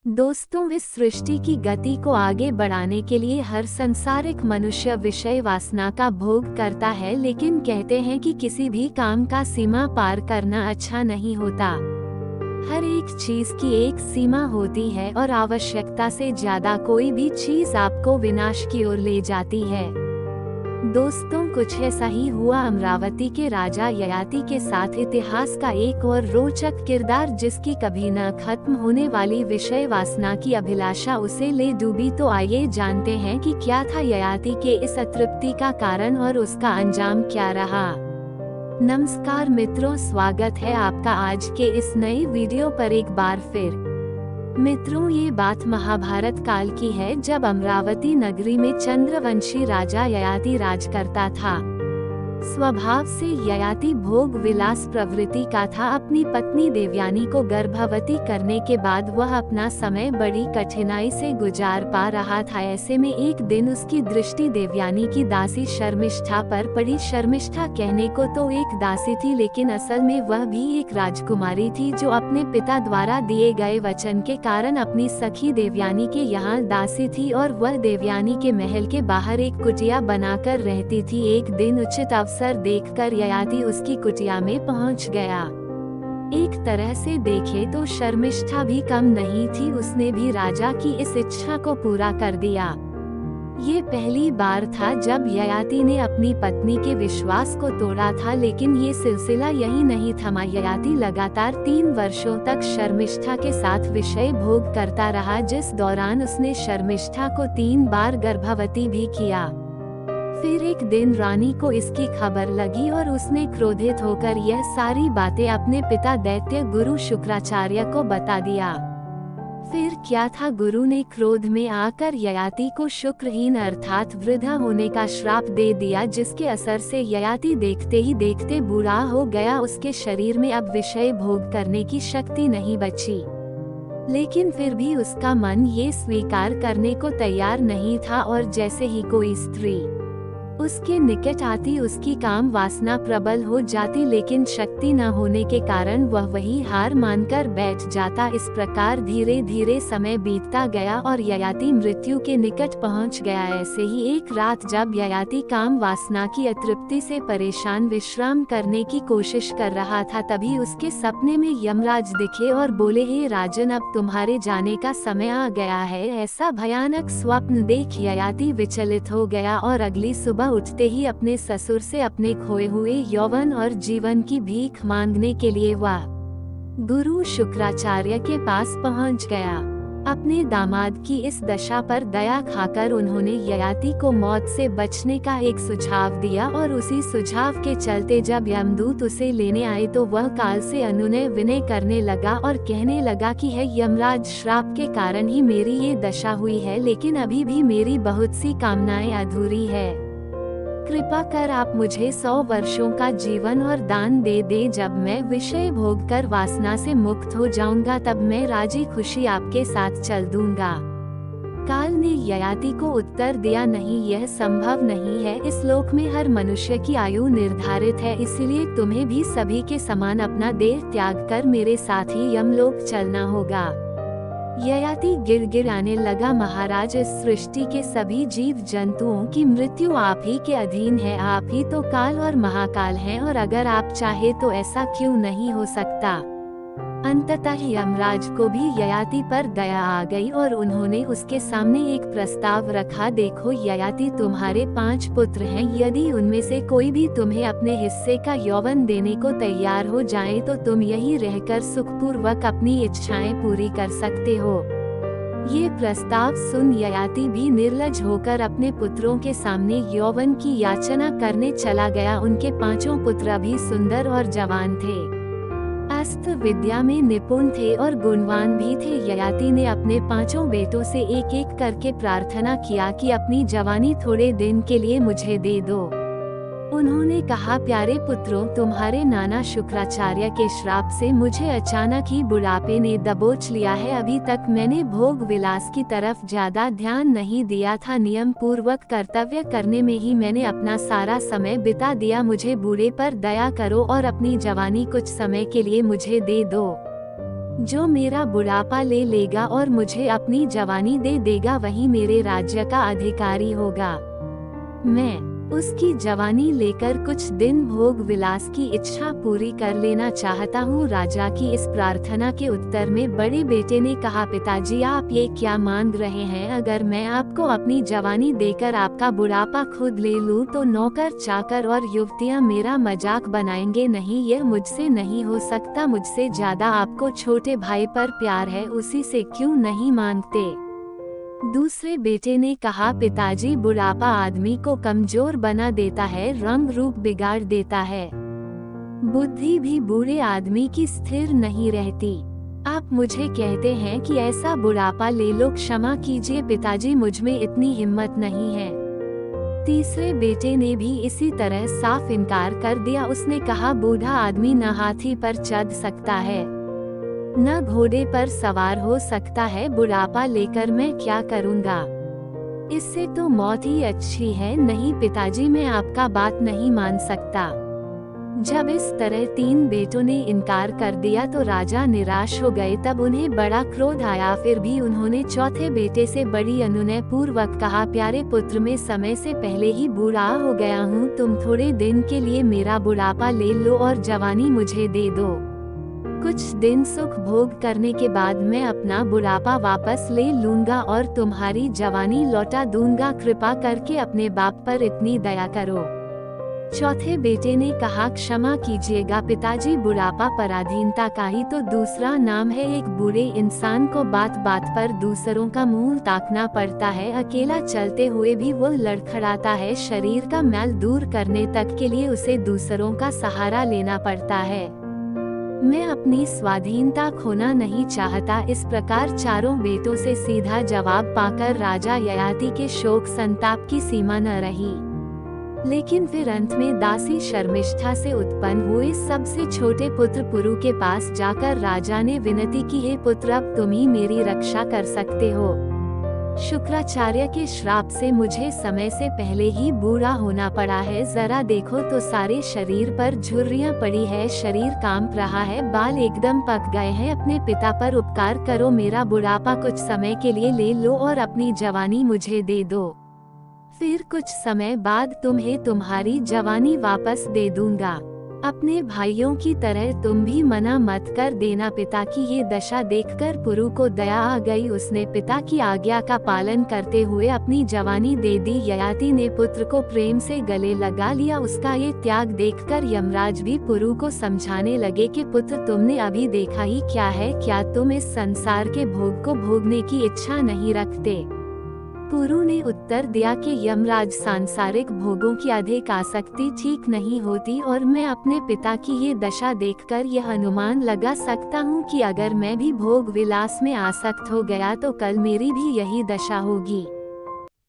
दोस्तों, इस सृष्टि की गति को आगे बढ़ाने के लिए हर संसारिक मनुष्य विषय वासना का भोग करता है, लेकिन कहते हैं कि किसी भी काम का सीमा पार करना अच्छा नहीं होता। हर एक चीज की एक सीमा होती है और आवश्यकता से ज्यादा कोई भी चीज आपको विनाश की ओर ले जाती है। दोस्तों, कुछ ऐसा ही हुआ अमरावती के राजा ययाति के साथ। इतिहास का एक और रोचक किरदार, जिसकी कभी न खत्म होने वाली विषय वासना की अभिलाषा उसे ले डूबी। तो आइए जानते हैं कि क्या था ययाति के इस अतृप्ति का कारण और उसका अंजाम क्या रहा। नमस्कार मित्रों, स्वागत है आपका आज के इस नए वीडियो पर एक बार फिर। मित्रों, ये बात महाभारत काल की है, जब अमरावती नगरी में चंद्रवंशी राजा ययाति राज करता था। स्वभाव से ययाति भोग विलास प्रवृत्ति का था। अपनी पत्नी देवयानी को गर्भवती करने के बाद वह अपना समय बड़ी कठिनाई से गुजार पा रहा था। ऐसे में एक दिन उसकी दृष्टि देवयानी की दासी शर्मिष्ठा पर पड़ी। शर्मिष्ठा कहने को तो एक दासी थी, लेकिन असल में वह भी एक राजकुमारी थी, जो अपने पिता द्वारा दिए गए वचन के कारण अपनी सखी देवयानी के यहाँ दासी थी और वह देवयानी के महल के बाहर एक कुटिया बनाकर रहती थी। एक दिन उचित अवसर देखकर ययाति उसकी कुटिया में पहुंच गया। एक तरह से देखे तो शर्मिष्ठा भी कम नहीं थी, उसने भी राजा की इस इच्छा को पूरा कर दिया। ये पहली बार था जब ययाति ने अपनी पत्नी के विश्वास को तोड़ा था, लेकिन ये सिलसिला यही नहीं थमा। ययाति लगातार 3 वर्षों तक शर्मिष्ठा के साथ विषय भोग करता रहा, जिस दौरान उसने शर्मिष्ठा को 3 बार गर्भवती भी किया। फिर एक दिन रानी को इसकी खबर लगी और उसने क्रोधित होकर यह सारी बातें अपने पिता दैत्य गुरु शुक्राचार्य को बता दिया। फिर क्या था, गुरु ने क्रोध में आकर ययाति को शुक्रहीन अर्थात वृद्धा होने का श्राप दे दिया, जिसके असर से ययाति देखते ही देखते बूढ़ा हो गया। उसके शरीर में अब विषय भोग करने की शक्ति नहीं बची, लेकिन फिर भी उसका मन ये स्वीकार करने को तैयार नहीं था और जैसे ही कोई स्त्री उसके निकट आती उसकी काम वासना प्रबल हो जाती, लेकिन शक्ति न होने के कारण वह वही हार मानकर बैठ जाता। इस प्रकार धीरे धीरे समय बीतता गया और ययाति मृत्यु के निकट पहुंच गया। ऐसे ही एक रात जब ययाति काम वासना की अतृप्ति से परेशान विश्राम करने की कोशिश कर रहा था, तभी उसके सपने में यमराज दिखे और बोले, हे राजन, अब तुम्हारे जाने का समय आ गया है। ऐसा भयानक स्वप्न देख ययाति विचलित हो गया और अगली सुबह उठते ही अपने ससुर से अपने खोए हुए यौवन और जीवन की भीख मांगने के लिए वह गुरु शुक्राचार्य के पास पहुंच गया। अपने दामाद की इस दशा पर दया खाकर उन्होंने ययाति को मौत से बचने का एक सुझाव दिया और उसी सुझाव के चलते जब यमदूत उसे लेने आए तो वह काल से अनुनय विनय करने लगा और कहने लगा कि है यमराज, श्राप के कारण ही मेरी ये दशा हुई है, लेकिन अभी भी मेरी बहुत सी कामनाएं अधूरी है। कृपा कर आप मुझे 100 वर्षों का जीवन और दान दे दे। जब मैं विषय भोग कर वासना से मुक्त हो जाऊंगा, तब मैं राजी खुशी आपके साथ चल दूंगा। काल ने ययाति को उत्तर दिया, नहीं, यह संभव नहीं है। इस लोक में हर मनुष्य की आयु निर्धारित है, इसलिए तुम्हें भी सभी के समान अपना देह त्याग कर मेरे साथ ही यमलोक चलना होगा। ययाति गिड़गिड़ाने लगा, महाराज, इस सृष्टि के सभी जीव जंतुओं की मृत्यु आप ही के अधीन है। आप ही तो काल और महाकाल हैं और अगर आप चाहे तो ऐसा क्यों नहीं हो सकता। अंततः यमराज को भी ययाति पर दया आ गई और उन्होंने उसके सामने एक प्रस्ताव रखा, देखो ययाति, तुम्हारे 5 पुत्र हैं, यदि उनमें से कोई भी तुम्हें अपने हिस्से का यौवन देने को तैयार हो जाए तो तुम यहीं रहकर सुखपूर्वक अपनी इच्छाएं पूरी कर सकते हो। ये प्रस्ताव सुन ययाति भी निर्लज होकर अपने पुत्रों के सामने यौवन की याचना करने चला गया। उनके 5 पुत्र भी सुंदर और जवान थे, अस्त्र विद्या में निपुण थे और गुणवान भी थे। ययाति ने अपने 5 बेटों से एक एक करके प्रार्थना किया कि अपनी जवानी थोड़े दिन के लिए मुझे दे दो। उन्होंने कहा, प्यारे पुत्रों, तुम्हारे नाना शुक्राचार्य के श्राप से मुझे अचानक ही बुढ़ापे ने दबोच लिया है। अभी तक मैंने भोग विलास की तरफ ज्यादा ध्यान नहीं दिया था, नियम पूर्वक कर्तव्य करने में ही मैंने अपना सारा समय बिता दिया। मुझे बूढ़े पर दया करो और अपनी जवानी कुछ समय के लिए मुझे दे दो। जो मेरा बुढ़ापा ले लेगा और मुझे अपनी जवानी दे देगा वही मेरे राज्य का अधिकारी होगा। मैं उसकी जवानी लेकर कुछ दिन भोग विलास की इच्छा पूरी कर लेना चाहता हूँ। राजा की इस प्रार्थना के उत्तर में बड़े बेटे ने कहा, पिताजी आप ये क्या मांग रहे हैं? अगर मैं आपको अपनी जवानी देकर आपका बुढ़ापा खुद ले लूँ तो नौकर चाकर और युवतियाँ मेरा मजाक बनाएंगे। नहीं, यह मुझसे नहीं हो सकता। मुझसे ज्यादा आपको छोटे भाई पर प्यार है, उसी से क्यों नहीं मांगते? दूसरे बेटे ने कहा, पिताजी बुढ़ापा आदमी को कमजोर बना देता है, रंग रूप बिगाड़ देता है, बुद्धि भी बूढ़े आदमी की स्थिर नहीं रहती। आप मुझे कहते हैं कि ऐसा बुढ़ापा ले लो, क्षमा कीजिए पिताजी मुझमें इतनी हिम्मत नहीं है। तीसरे बेटे ने भी इसी तरह साफ इनकार कर दिया। उसने कहा, बूढ़ा आदमी न हाथी पर चढ़ सकता है न घोड़े पर सवार हो सकता है, बुढ़ापा लेकर मैं क्या करूँगा? इससे तो मौत ही अच्छी है। नहीं पिताजी, मैं आपका बात नहीं मान सकता। जब इस तरह तीन बेटों ने इनकार कर दिया तो राजा निराश हो गए। तब उन्हें बड़ा क्रोध आया। फिर भी उन्होंने चौथे बेटे से बड़ी अनुनय पूर्वक कहा, प्यारे पुत्र, मैं समय से पहले ही बूढ़ा हो गया हूँ, तुम थोड़े दिन के लिए मेरा बुढ़ापा ले लो और जवानी मुझे दे दो। कुछ दिन सुख भोग करने के बाद मैं अपना बुढ़ापा वापस ले लूंगा और तुम्हारी जवानी लौटा दूंगा। कृपा करके अपने बाप पर इतनी दया करो। चौथे बेटे ने कहा, क्षमा कीजिएगा पिताजी, बुढ़ापा पराधीनता का ही तो दूसरा नाम है। एक बूढ़े इंसान को बात बात पर दूसरों का मुंह ताकना पड़ता है। अकेला चलते हुए भी वो लड़खड़ाता है। शरीर का मैल दूर करने तक के लिए उसे दूसरों का सहारा लेना पड़ता है। मैं अपनी स्वाधीनता खोना नहीं चाहता। इस प्रकार चारों बेटों से सीधा जवाब पाकर राजा ययाति के शोक संताप की सीमा न रही। लेकिन फिर अंत में दासी शर्मिष्ठा से उत्पन्न हुए सबसे छोटे पुत्र पुरु के पास जाकर राजा ने विनती की, हे पुत्र, अब तुम ही मेरी रक्षा कर सकते हो। शुक्राचार्य के श्राप से मुझे समय से पहले ही बूढ़ा होना पड़ा है। जरा देखो तो सारे शरीर पर झुर्रियां पड़ी है, शरीर कांप रहा है, बाल एकदम पक गए हैं। अपने पिता पर उपकार करो, मेरा बुढ़ापा कुछ समय के लिए ले लो और अपनी जवानी मुझे दे दो। फिर कुछ समय बाद तुम्हें तुम्हारी जवानी वापस दे दूंगा। अपने भाइयों की तरह तुम भी मना मत कर देना। पिता की ये दशा देखकर पुरु को दया आ गई। उसने पिता की आज्ञा का पालन करते हुए अपनी जवानी दे दी। ययाति ने पुत्र को प्रेम से गले लगा लिया। उसका ये त्याग देखकर यमराज भी पुरु को समझाने लगे कि पुत्र, तुमने अभी देखा ही क्या है, क्या तुम इस संसार के भोग को भोगने की इच्छा नहीं रखते? पुरु ने उत्तर दिया कि यमराज, सांसारिक भोगों की अधिक आसक्ति ठीक नहीं होती और मैं अपने पिता की ये दशा देखकर यह अनुमान लगा सकता हूँ कि अगर मैं भी भोग विलास में आसक्त हो गया तो कल मेरी भी यही दशा होगी।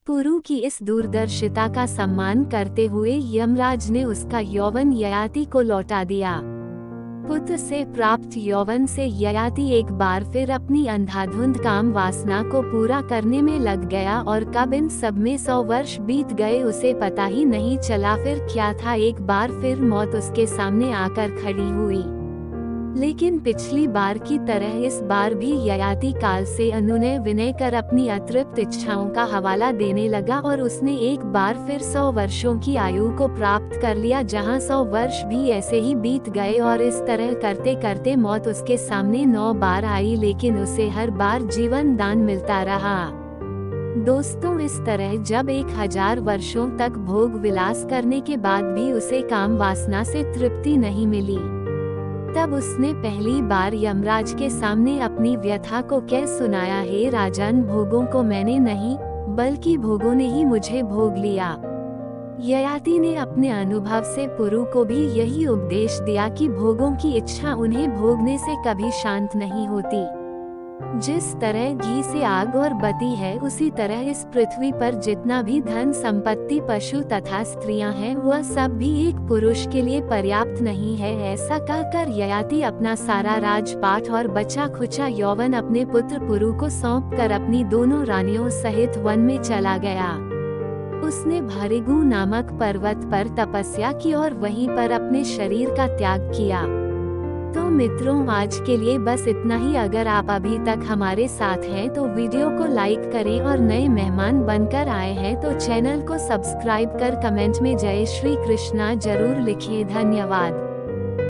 पुरु की इस दूरदर्शिता का सम्मान करते हुए यमराज ने उसका यौवन ययाति को लौटा दिया। पुत्र से प्राप्त यौवन से ययाति एक बार फिर अपनी अंधाधुंध काम वासना को पूरा करने में लग गया और कब इन सब में 100 वर्ष बीत गए उसे पता ही नहीं चला। फिर क्या था, एक बार फिर मौत उसके सामने आकर खड़ी हुई। लेकिन पिछली बार की तरह इस बार भी ययाति काल से अनुनय विनय कर अपनी अतृप्त इच्छाओं का हवाला देने लगा और उसने एक बार फिर 100 वर्षों की आयु को प्राप्त कर लिया, जहां 100 वर्ष भी ऐसे ही बीत गए और इस तरह करते करते मौत उसके सामने 9 बार आई, लेकिन उसे हर बार जीवन दान मिलता रहा। दोस्तों, इस तरह जब 1000 वर्षों तक भोग विलास करने के बाद भी उसे काम वासना से तृप्ति नहीं मिली, तब उसने पहली बार यमराज के सामने अपनी व्यथा को कह सुनाया, हे राजन, भोगों को मैंने नहीं बल्कि भोगों ने ही मुझे भोग लिया। ययाति ने अपने अनुभव से पुरु को भी यही उपदेश दिया कि भोगों की इच्छा उन्हें भोगने से कभी शांत नहीं होती। जिस तरह घी से आग और बत्ती है, उसी तरह इस पृथ्वी पर जितना भी धन संपत्ति, पशु तथा स्त्रियां हैं, वह सब भी एक पुरुष के लिए पर्याप्त नहीं है। ऐसा कहकर ययाति अपना सारा राजपाट और बचा खुचा यौवन अपने पुत्र पुरु को सौंपकर अपनी दोनों रानियों सहित वन में चला गया। उसने भृगु नामक पर्वत पर तपस्या की और वहीं पर अपने शरीर का त्याग किया। तो मित्रों, आज के लिए बस इतना ही। अगर आप अभी तक हमारे साथ हैं तो वीडियो को लाइक करें और नए मेहमान बनकर आए हैं तो चैनल को सब्सक्राइब कर कमेंट में जय श्री कृष्णा जरूर लिखिए। धन्यवाद।